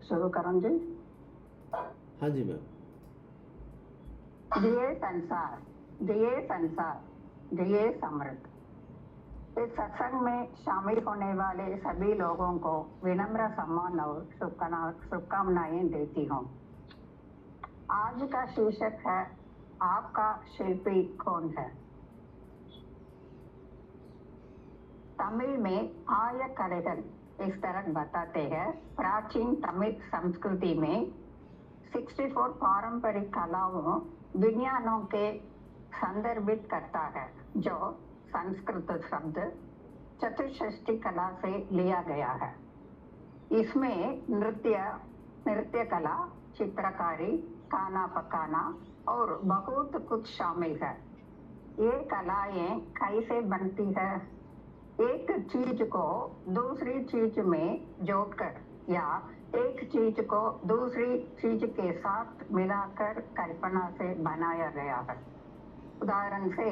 शुरू करूं जी। हाँ जी मैम। दिए संसार, दिए संसार, दिए समृद्ध। इस सत्संग में शामिल होने वाले सभी लोगों को विनम्र सम्मान और शुभकामनाएं देती हूँ। आज का शीर्षक है आपका शिल्पी कौन है। तमिल में आय कलेगल इस तरह बताते हैं। प्राचीन तमिल संस्कृति में 64 पारंपरिक कलाओं विज्ञानों के संदर्भित करता है, जो संस्कृत शब्द चतुष्षष्टि कला से लिया गया है। इसमें नृत्य कला, चित्रकारी, खाना पकाना और बहुत कुछ शामिल है। ये कलाएं कैसे बनती है? एक चीज को दूसरी चीज में जोड़कर या एक चीज को दूसरी चीज के साथ मिलाकर कल्पना से बनाया गया है। उदाहरण से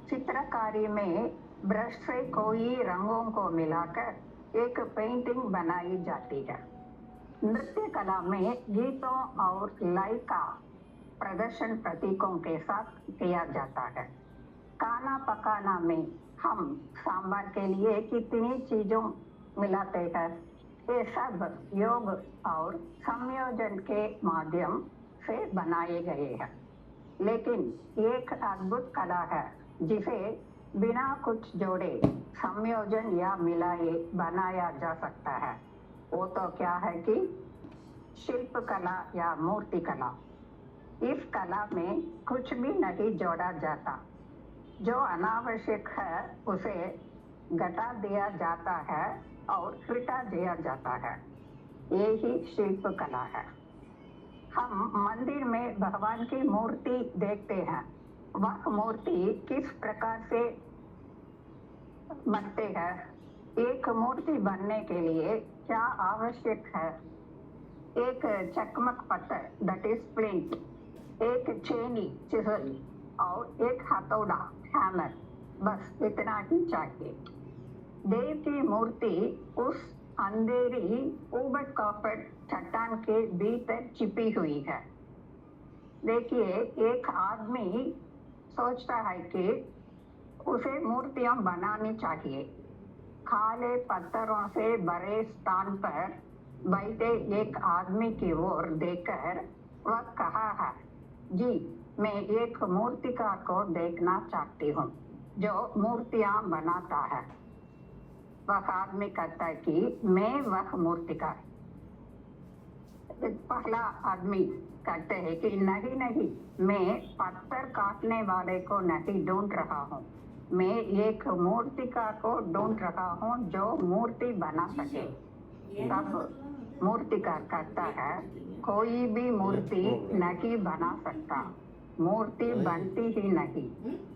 चित्रकारी में ब्रश से कोई रंगों को मिलाकर एक पेंटिंग बनाई जाती है। नृत्य कला में गीतों और लय का प्रदर्शन प्रतीकों के साथ किया जाता है। खाना पकाना में हम सांभर के लिए कितनी चीजों मिलाते हैं। ये सब योग और संयोजन के माध्यम से बनाए गए हैं। लेकिन एक अद्भुत कला है जिसे बिना कुछ जोड़े, संयोजन या मिलाए बनाया जा सकता है। वो तो क्या है कि शिल्प कला या मूर्ति कला। इस कला में कुछ भी नहीं जोड़ा जाता। जो अनावश्यक है उसे घटा दिया जाता है और हटा दिया जाता है। यही शिल्प कला है। हम मंदिर में भगवान की मूर्ति देखते हैं। वह मूर्ति किस प्रकार से बनते हैं? एक मूर्ति बनने के लिए क्या आवश्यक है? एक चकमक पत्थर दैट इज प्लिंथ, एक छेनी चिसल और एक हथौड़ा हैमर, बस इतना ही चाहिए। देव की मूर्ति उस अंधेरी ऊबड़ खाबड़ चट्टान के भीतर छिपी हुई है। देखिए, एक आदमी सोचता है कि उसे मूर्तियां बनानी चाहिए। काले पत्थरों से भरे स्थान पर बैठे एक आदमी की ओर देखकर वह कहा है, जी मैं एक मूर्तिकार को देखना चाहती हूँ जो मूर्तियां बनाता है। वह आदमी कहता है कि मैं वह मूर्तिकार। पहला आदमी कहते हैं कि नहीं नहीं, मैं पत्थर काटने वाले को नहीं ढूंढ रहा हूँ, मैं एक मूर्तिकार को ढूंढ रहा हूँ जो मूर्ति बना सके। तब मूर्तिकार कहता है, कोई भी मूर्ति नहीं बना सकता, मूर्ति बनती ही नहीं,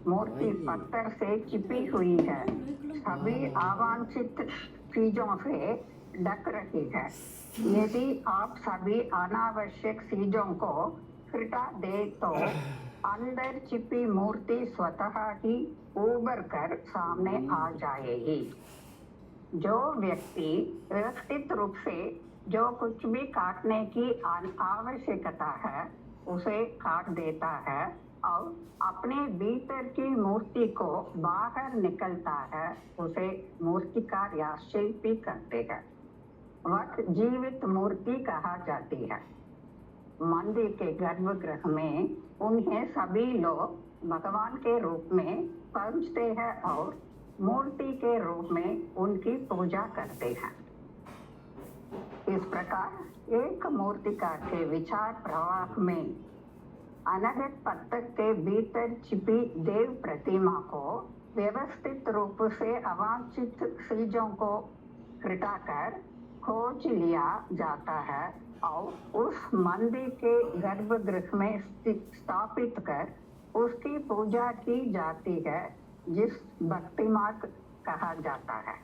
मूर्ति पत्थर से छिपी हुई है, सभी अवांछित चीजों से ढक रही है। यदि आप सभी अनावश्यक चीजों को हटा दे तो अंदर छिपी मूर्ति स्वतः ही उभर कर सामने आ जाएगी। जो व्यक्ति व्यवस्थित रूप से जो कुछ भी काटने की आवश्यकता है उसे काट देता है और अपने भीतर की मूर्ति को बाहर निकलता है, उसे मूर्तिकार या शिल्पी कहते हैं। वह जीवित मूर्ति कहा जाती है। मंदिर के गर्भगृह में उन्हें सभी लोग भगवान के रूप में पूजते हैं और मूर्ति के रूप में उनकी पूजा करते हैं। इस प्रकार एक मूर्तिकार के विचार प्रवाह में अनगढ़ पत्थर के भीतर छिपी देव प्रतिमा को व्यवस्थित रूप से अवांछित चीजों को हटाकर खोज लिया जाता है और उस मंदिर के गर्भगृह में स्थापित कर उसकी पूजा की जाती है, जिस भक्ति मार्ग कहा जाता है।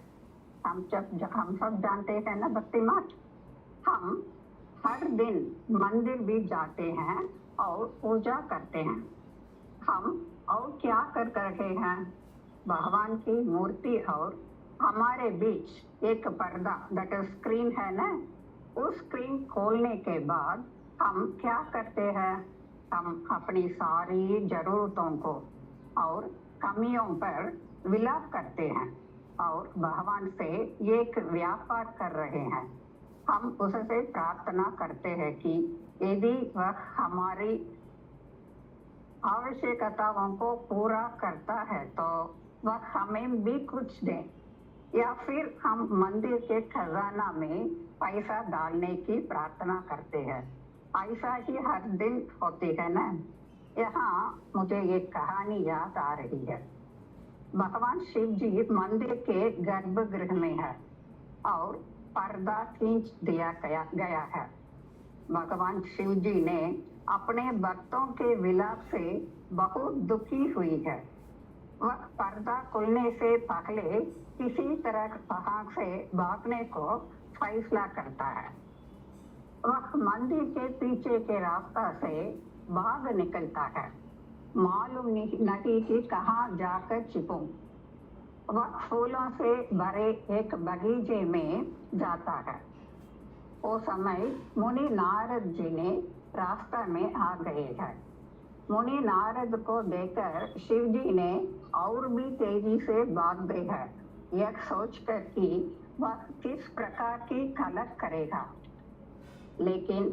हम सब जानते हैं ना भक्ति मार्ग। हम हर दिन मंदिर भी जाते हैं और पूजा करते हैं। हम और क्या कर रहे हैं? भगवान की मूर्ति और हमारे बीच एक पर्दा दैट इज स्क्रीन है ना, उस स्क्रीन खोलने के बाद हम क्या करते हैं? हम अपनी सारी जरूरतों को और कमियों पर विलाप करते हैं और भगवान से एक व्यापार कर रहे हैं। हम उससे प्रार्थना करते हैं कि यदि वह हमारी आवश्यकताओं को पूरा करता है तो वह हमें भी कुछ दे, या फिर हम मंदिर के खजाना में पैसा डालने की प्रार्थना करते हैं। ऐसा ही हर दिन होती है ना। यहाँ मुझे एक कहानी याद आ रही है। भगवान शिव जी मंदिर के गर्भगृह में है और पर्दा खींच दिया गया है। भगवान शिव जी ने अपने भक्तों के विलाप से बहुत दुखी हुई है। वह पर्दा खुलने से पहले किसी तरह वहां से भागने को फैसला करता है। वह मंदिर के पीछे के रास्ता से भाग निकलता है। मालूम नहीं कि कहाँ जाकर छिपूं। वह फूलों से भरे एक बगीचे में जाता है। वो समय मुनि नारद जी ने रास्ता में आ गए हैं। मुनि नारद को देखकर शिव जी ने और भी तेजी से भागते हैं, यह सोचकर कि वह किस प्रकार की कलह करेगा। लेकिन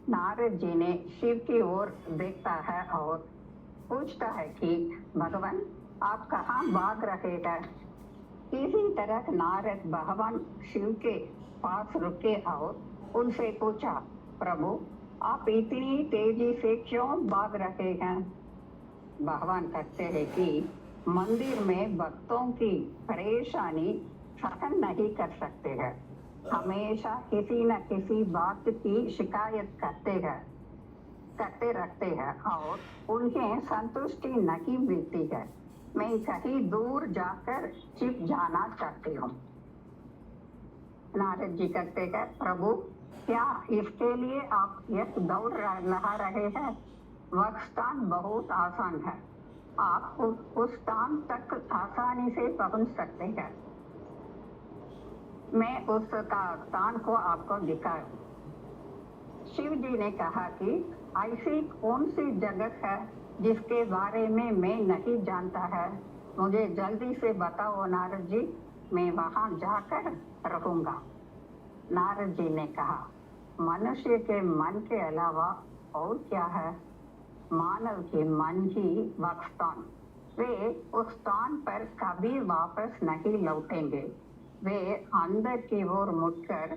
नारद जी ने शिव की ओर देखता है और पूछता है कि भगवान, आप कहाँ भाग रहे हैं? किसी तरह नारद भगवान शिव के पास रुके और उनसे पूछा, प्रभु, आप इतनी तेजी से क्यों भाग रहे हैं? भगवान कहते हैं कि मंदिर में भक्तों की परेशानी सहन नहीं कर सकते हैं। हमेशा किसी न किसी बात की शिकायत करते रहते हैं और उन्हें संतुष्टि नहीं मिलती है। मैं कहीं दूर जाकर छिप जाना चाहती हूँ। नारद जी कहते हैं, प्रभु, क्या इसके लिए आप एक दौड़ लगा रहे हैं? वह स्थान बहुत आसान है। आप उस स्थान तक आसानी से पहुंच सकते हैं। मैं उस स्थान को आपको दिखाऊं। शिव जी ने कहा कि ऐसी कौन सी जगह है जिसके बारे में मैं नहीं जानता है? मुझे जल्दी से बताओ नारद जी, मैं वहां जाकर रहूंगा। नारद जी ने कहा, मनुष्य के मन के अलावा और क्या है? मानव के मन ही वह स्थान। वे उस स्थान पर कभी वापस नहीं लौटेंगे। वे अंदर की ओर मुड़कर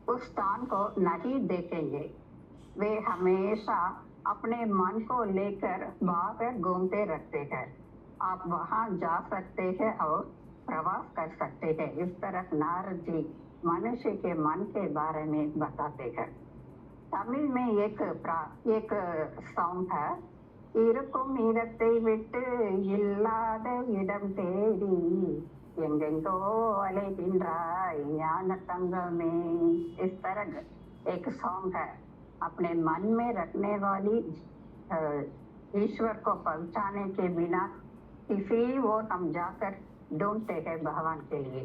उस स्थान को नहीं देखेंगे। वे हमेशा अपने मन को लेकर बाहर घूमते रहते हैं। आप वहां जा सकते हैं और प्रवास कर सकते हैं। इस तरह नारद जी मनुष्य के मन के बारे में बताते हैं। तमिल में एक सॉन्ग है, இருக்கும் இடத்தை விட்டு இல்லாத இடம் தேடி எங்கெங்கோ அலைகின்றாய் ஞான தங்கமே। इस तरह एक सॉन्ग है। अपने मन में रखने वाली ईश्वर को पहुंचाने के बिना किसी ओर हम जाकर ढूंढते हैं भगवान के लिए।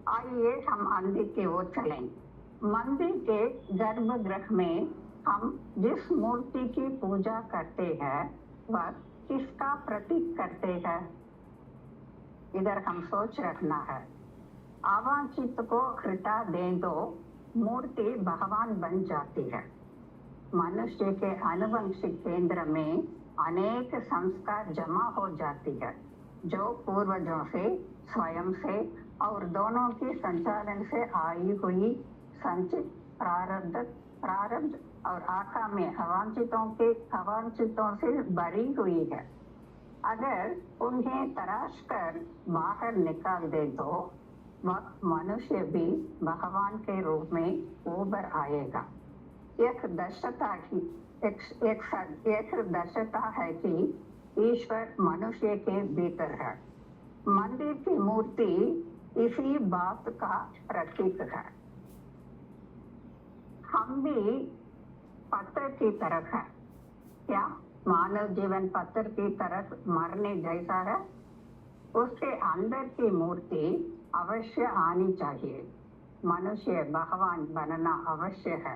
आइए हम मंदिर की ओर चलें। मंदिर के गर्भगृह में हम जिस मूर्ति की पूजा करते हैं वह किसका प्रतीक करते हैं? इधर हम सोच रखना है। अवांछित को हटा दें तो मूर्ति भगवान बन जाती है। मनुष्य के आनुवंशिक केंद्र में अनेक संस्कार जमा हो जाती है, जो पूर्वजों से, स्वयं से और दोनों की संचालन से आई हुई संचित प्रारब्ध और आकामी अवांछितों से भरी हुई है। अगर उन्हें तराश कर बाहर निकाल दे तो वह मनुष्य भी भगवान के रूप में उभर आएगा। एक दर्शता है कि ईश्वर मनुष्य के भीतर है। मंदिर की मूर्ति इसी बात का प्रतीक है। हम भी पत्थर की तरह है। क्या मानव जीवन पत्थर की तरह मरने जैसा है? उसके अंदर की मूर्ति अवश्य आनी चाहिए। मनुष्य भगवान बनना अवश्य है।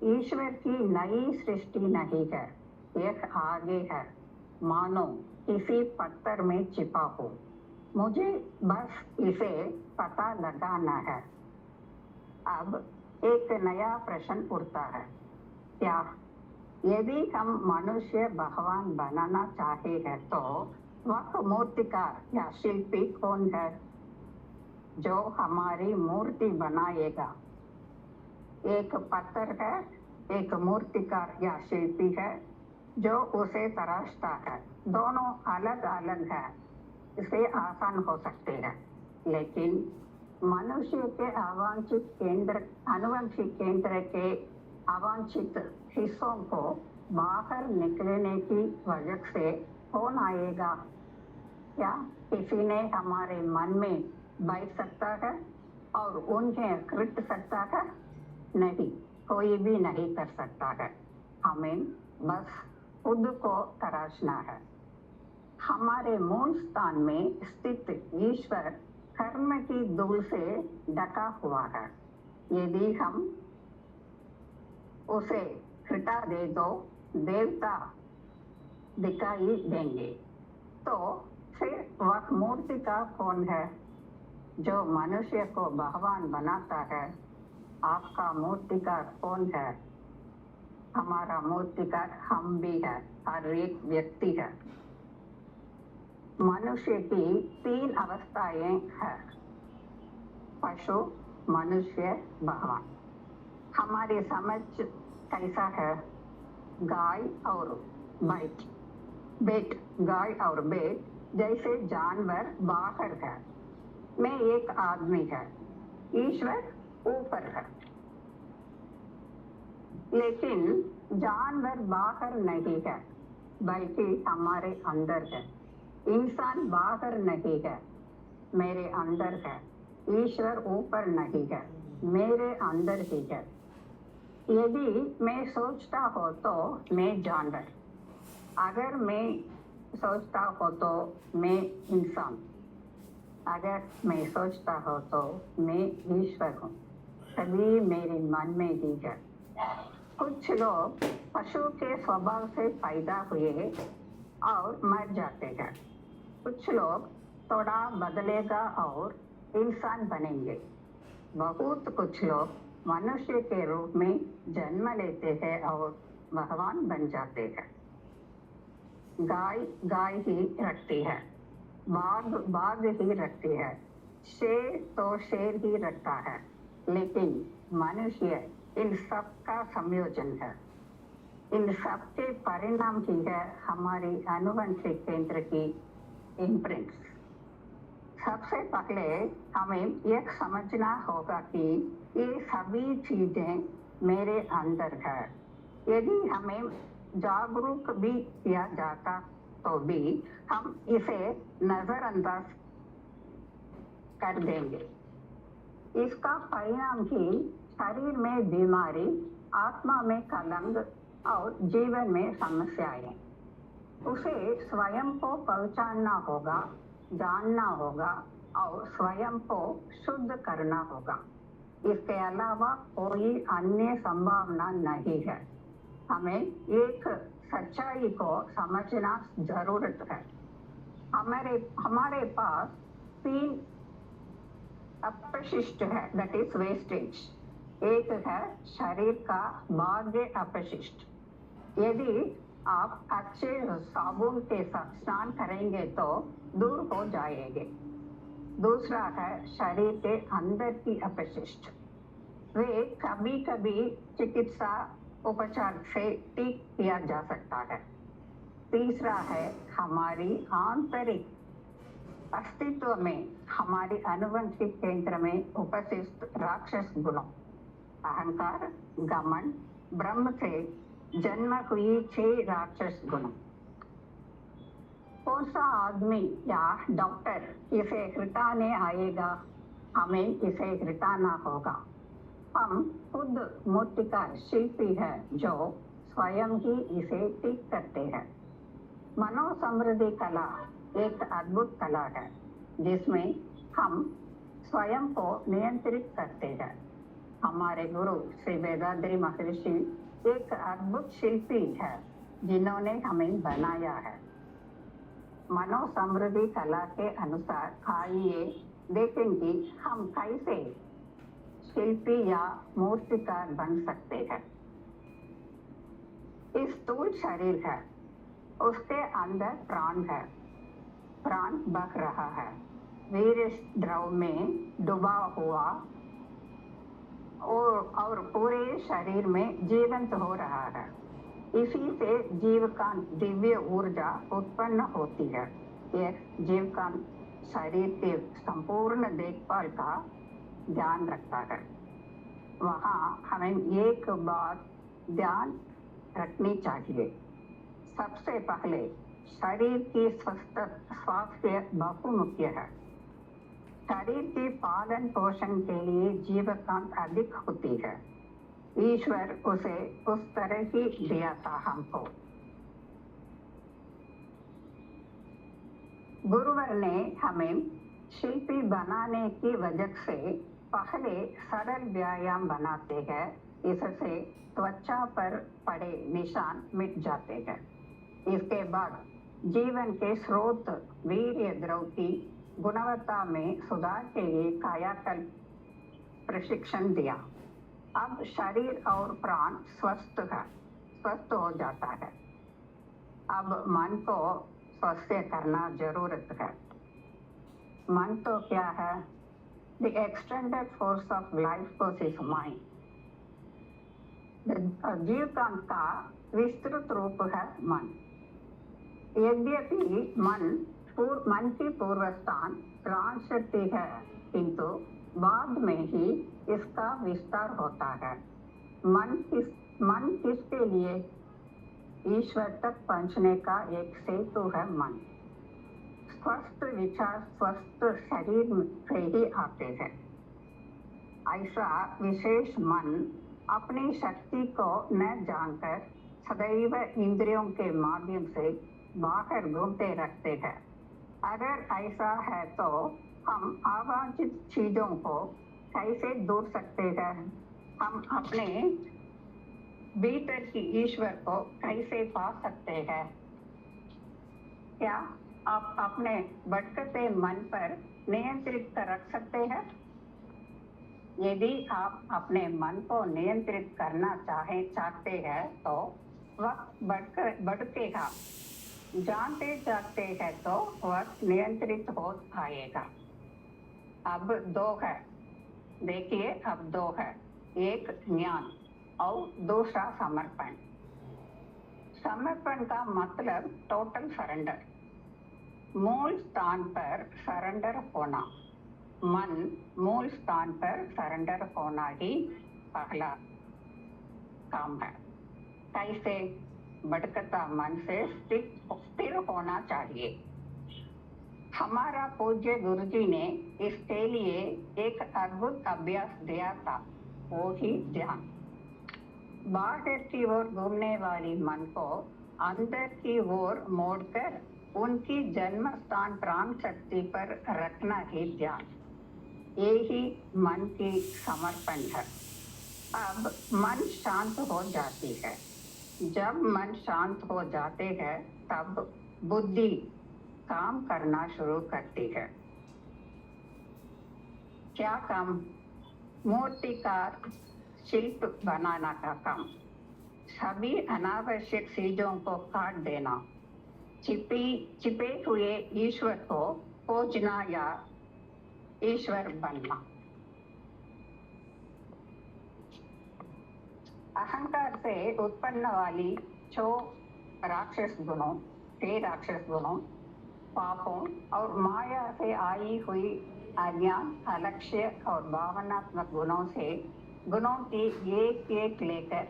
ईश्वर की नई सृष्टि नहीं है, एक आगे है, मानो किसी पत्थर में छिपा हो। मुझे बस इसे पता लगाना है। अब एक नया प्रश्न उठता है, क्या यदि हम मनुष्य भगवान बनाना चाहे हैं तो वह मूर्तिकार या शिल्पी कौन है जो हमारी मूर्ति बनाएगा? एक पत्थर है, एक मूर्तिकार या शिल्पी है जो उसे तराशता है। दोनों अलग अलग है, इसे आसान हो सकते हैं, लेकिन मनुष्य के आनुवंशिक केंद्र के अवांछित हिस्सों को बाहर निकलने की वजह से कौन आएगा? क्या किसी ने हमारे मन में बैठ सकता है और उन्हें खरीद सकता है? नहीं, कोई भी नहीं कर सकता है। हमें बस खुद को तराशना है। हमारे मूल स्थान में स्थित ईश्वर कर्म की धूल से ढका हुआ है। यदि हम उसे हटा दे दो देवता दिखाई देंगे, तो फिर वह मूर्तिकार कौन है जो मनुष्य को भगवान बनाता है? आपका मूर्तिकार कौन है? हमारा मूर्तिकार हम भी है, हर एक व्यक्ति है। मनुष्य की 3 अवस्थाएं हैं, पशु, मनुष्य, भगवान। हमारी समझ कैसा है? गाय और बेट, गाय और बेट जैसे जानवर बाहर है, मैं एक आदमी है, ईश्वर ऊपर है। लेकिन जानवर बाहर नहीं है, बल्कि हमारे अंदर है। इंसान बाहर नहीं है, मेरे अंदर है। ईश्वर ऊपर नहीं है, मेरे अंदर ही है। यदि मैं सोचता हो तो मैं जानवर, अगर मैं सोचता हो तो मैं इंसान, अगर मैं सोचता हो तो मैं ईश्वर हूँ। सभी मेरे मन में ही है। कुछ लोग पशु के स्वभाव से पैदा हुए और मर जाते हैं। कुछ लोग थोड़ा बदलेगा और इंसान बनेंगे। बहुत कुछ लोग मनुष्य के रूप में जन्म लेते हैं और भगवान बन जाते हैं। गाय गाय ही रखती है, बाघ ही रखती है, शेर तो शेर ही रखता है। लेकिन मनुष्य इन सब का संयोजन है। इन सब के परिणाम की है हमारी आनुवंशिक केंद्र की इम्प्रिंट्स। सबसे पहले हमें यह समझना होगा कि ये सभी चीजें मेरे अंदर है। यदि हमें जागरूक भी किया जाता तो भी हम इसे नजरअंदाज कर देंगे। इसका परिणाम ही शरीर में बीमारी, आत्मा में कलंक और जीवन में समस्याएं। उसे स्वयं को पहचानना होगा, जानना होगा और स्वयं को शुद्ध करना होगा। इसके अलावा कोई अन्य संभावना नहीं है। हमें एक सच्चाई को समझना जरूरत है। हमारे पास 3 अपशिष्ट है, दैट इज वेस्टेज। एक है शरीर का बाह्य अपशिष्ट। यदि आप अच्छे साबुन के साथ स्नान करेंगे तो दूर हो जाएंगे। दूसरा है शरीर के अंदर की अपशिष्ट, वे कभी कभी चिकित्सा उपचार से ठीक किया जा सकता है। तीसरा है हमारी आंतरिक अस्तित्व में हमारी आनुवंशिक केंद्र में उपस्थित राक्षस गुणों, अहंकार, घमंड, ब्रह्म से जन्म हुई 6 राक्षस गुणों। कौन सा आदमी या डॉक्टर इसे हटाने आएगा? हमें इसे हटाना होगा। हम खुद मूर्तिकार शिल्पी है जो स्वयं ही इसे ठीक करते हैं। मनोसमृद्धि कला एक अद्भुत कला है जिसमें हम स्वयं को नियंत्रित करते हैं। हमारे गुरु श्री वेदाद्री महर्षि एक अद्भुत शिल्पी है जिन्होंने हमें बनाया है। मनो समृद्धि कला के अनुसार आइए देखेंगे हम कैसे शिल्पी या मूर्तिकार बन सकते हैं। इस स्थूल शरीर है, उसके अंदर प्राण है, प्राण बह रहा है, वीर द्रव में डूबा हुआ और पूरे शरीर में जीवंत हो रहा है। इसी से जीवकांत दिव्य ऊर्जा उत्पन्न होती है। यह जीवकांत शरीर के संपूर्ण देखभाल का ध्यान रखता है। वहाँ हमें एक बात ध्यान रखनी चाहिए। सबसे पहले शरीर की स्वास्थ्य बहुत मुख्य है। शरीर के पालन पोषण के लिए जीवकांत अधिक होती है। ईश्वर उसे उस तरह ही दिया था हमको। गुरुवर ने हमें शिल्पी बनाने की वजह से पहले सरल व्यायाम बनाते हैं। इससे त्वचा पर पड़े निशान मिट जाते हैं। इसके बाद जीवन के स्रोत वीर्य द्रव की गुणवत्ता में सुधार के लिए कायाकल्प प्रशिक्षण दिया। अब शरीर और प्राण स्वस्थ हो जाता है। अब मन को स्वस्थ करना जरूरत है। मन तो क्या है? The extended force of life force is mind. Jeevkant का विस्तृत रूप है मन। यद्यपि मन की पूर्व स्थान प्राण शक्ति है, किंतु बाद में ही इसका विस्तार होता है। मन किसके लिए? ईश्वर तक पहुंचने का एक सेतु है मन। स्वस्थ विचार स्वस्थ शरीर से ही आते हैं। ऐसा विशेष मन अपनी शक्ति को न जानकर सदैव इंद्रियों के माध्यम से बाहर घूमते रहते हैं। अगर ऐसा है तो हम अवांछित चीजों को कैसे दूर सकते हैं? हम अपने भीतर की ईश्वर को कैसे पा सकते हैं? क्या आप अपने भटकते मन पर नियंत्रित रख सकते हैं? यदि आप अपने मन को नियंत्रित करना चाहते हैं तो वक्त भटकेगा। जानते जागते हैं तो वक्त नियंत्रित हो आएगा। अब दो है, देखिए अब दो है, एक ज्ञान और दूसरा समर्पण। समर्पण का मतलब टोटल सरेंडर, मूल स्थान पर सरेंडर होना। मन मूल स्थान पर सरेंडर होना ही पहला काम है। कैसे? भटकता मन से स्थिर होना चाहिए। हमारा पूज्य गुरुजी ने इसके लिए एक अद्भुत अभ्यास दिया था, वो ही ध्यान। बाहर की ओर घूमने वाली मन को अंदर की ओर मोड़कर उनकी जन्म स्थान प्राण शक्ति पर रखना ही ध्यान। यही मन की समर्पण है। अब मन शांत हो जाती है। जब मन शांत हो जाते हैं तब बुद्धि काम करना शुरू करती है। क्या काम? मूर्तिकार शिल्प बनाना का काम। सभी अनावश्यक चीजों को काट देना, छिपे हुए ईश्वर को खोजना या ईश्वर बनना। अहंकार से उत्पन्न वाली राक्षस गुणों, पापों और माया से आई हुई अज्ञान, अलक्ष्य और भावनात्मक गुणों की एक लेकर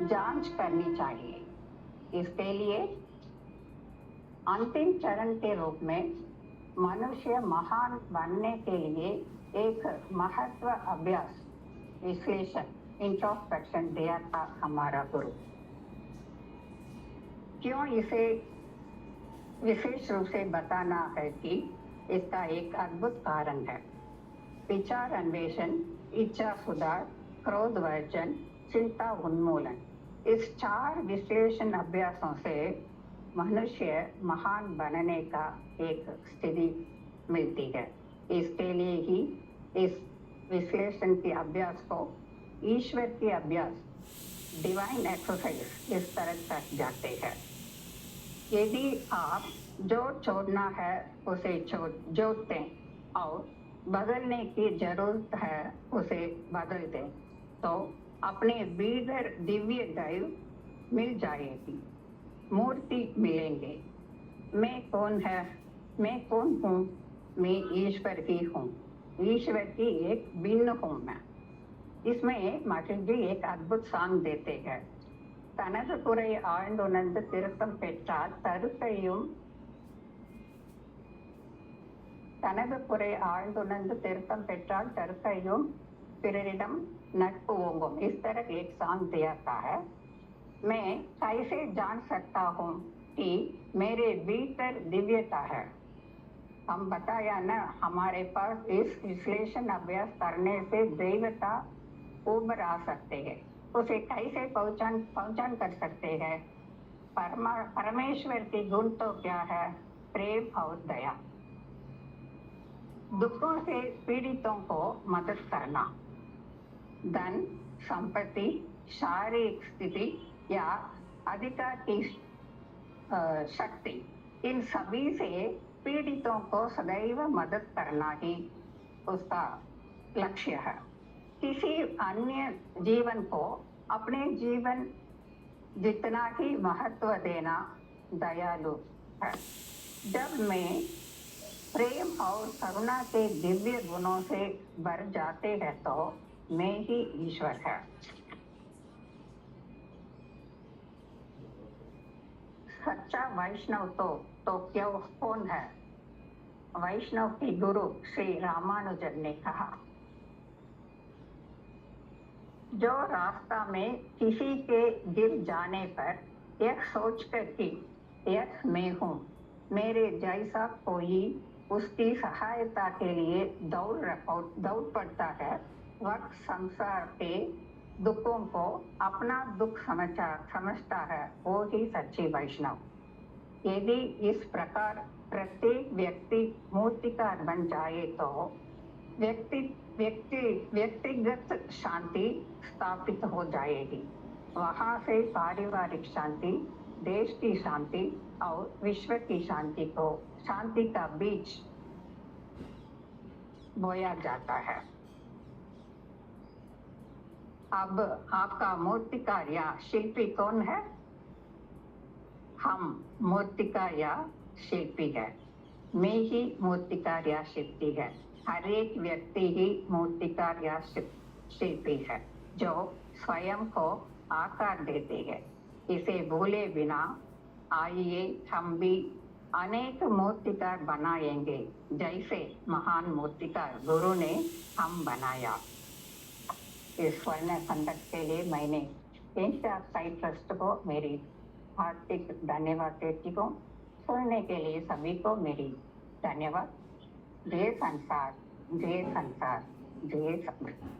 जांच करनी चाहिए। इसके लिए अंतिम चरण के रूप में मनुष्य महान बनने के लिए एक महत्व अभ्यास विश्लेषण इंट्रोस्पेक्शन दिया था हमारा गुरु। क्यों इसे विशेष रूप से बताना है कि इसका एक अद्भुत कारण है। विचार अन्वेषण, इच्छा सुधार, क्रोध वर्जन, चिंता उन्मूलन। इस 4 विश्लेषण अभ्यासों से मनुष्य महान बनने का एक स्थिति मिलती है। इसके लिए ही इस विश्लेषण के अभ्यास को ईश्वर के अभ्यास, डिवाइन एक्सरसाइज इस तरह तक जाते हैं। यदि आप जो छोड़ना है उसे जोड़ दें और बदलने की जरूरत है उसे बदल दें, तो अपने भीतर दिव्य दैव मिल जाएगी, मूर्ति मिलेंगे। मैं कौन है? मैं कौन हूँ? मैं ईश्वर ही हूँ। ईश्वर की एक भिन्न हूँ मैं। इसमें मार्टिन जी एक अद्भुत सॉन्ग देते हैं। तनது குறை ஆழ்ந்துணர்ந்து திருத்தம் பெற்றால் தருக்கையும் तनது குறை ஆழ்ந்துணர்ந்து திருத்தம் பெற்றால் தருக்கையும் பிறரிடம் नட்பு ஓங்கும்। इस तरह एक सॉन्ग दिया था है। मैं कैसे जान सकता हूँ कि मेरे भीतर दिव्यता है? हम बताया ना, हमारे पास इस विश्लेषण अभ्यास करने से देवता उभर आ सकते हैं। उसे कैसे पहचान कर सकते हैं? परमेश्वर के गुण तो क्या है? प्रेम और दया। दुखों से पीड़ितों को मदद करना, धन, संपत्ति, शारीरिक स्थिति या अधिकार की शक्ति, इन सभी से पीड़ितों को सदैव मदद करना ही उसका लक्ष्य है। किसी अन्य जीवन को अपने जीवन जितना ही महत्व देना दयालु है। जब मैं प्रेम और करुणा के दिव्य गुणों से भर जाते हैं तो मैं ही ईश्वर है। सच्चा वैष्णव तो क्यों कौन है? वैष्णव के गुरु श्री रामानुजन ने कहा, जो रास्ता में किसी के गिर जाने पर यह सोचकर कि यह मैं हूँ, मेरे जैसा कोई उसकी सहायता के लिए दौड़ पड़ता है, वह संसार के दुखों को अपना दुख समझता है, वो ही सच्ची वैष्णव। यदि इस प्रकार प्रत्येक व्यक्ति मूर्तिकार बन जाए तो व्यक्तिगत शांति स्थापित हो जाएगी। वहाँ से पारिवारिक शांति, देश की शांति और विश्व की शांति का बीज बोया जाता है। अब आपका मूर्तिकार या शिल्पी कौन है? हम मूर्तिकार या शिल्पी है। मैं ही मूर्तिकार या शिल्पी है। हर एक व्यक्ति ही मूर्तिकार या शिल्पी है, जो स्वयं को आकार देते हैं। इसे भूले बिना आइए हम भी अनेक मूर्तिकार बनाएंगे, जैसे महान मूर्तिकार गुरु ने हम बनाया। इस स्वर्ण संकट के लिए मैंने साई ट्रस्ट को मेरी हार्दिक धन्यवाद देती हूँ। सुनने के लिए सभी को मेरी धन्यवाद। जय संसार, जय संसार, जय समृद्धि।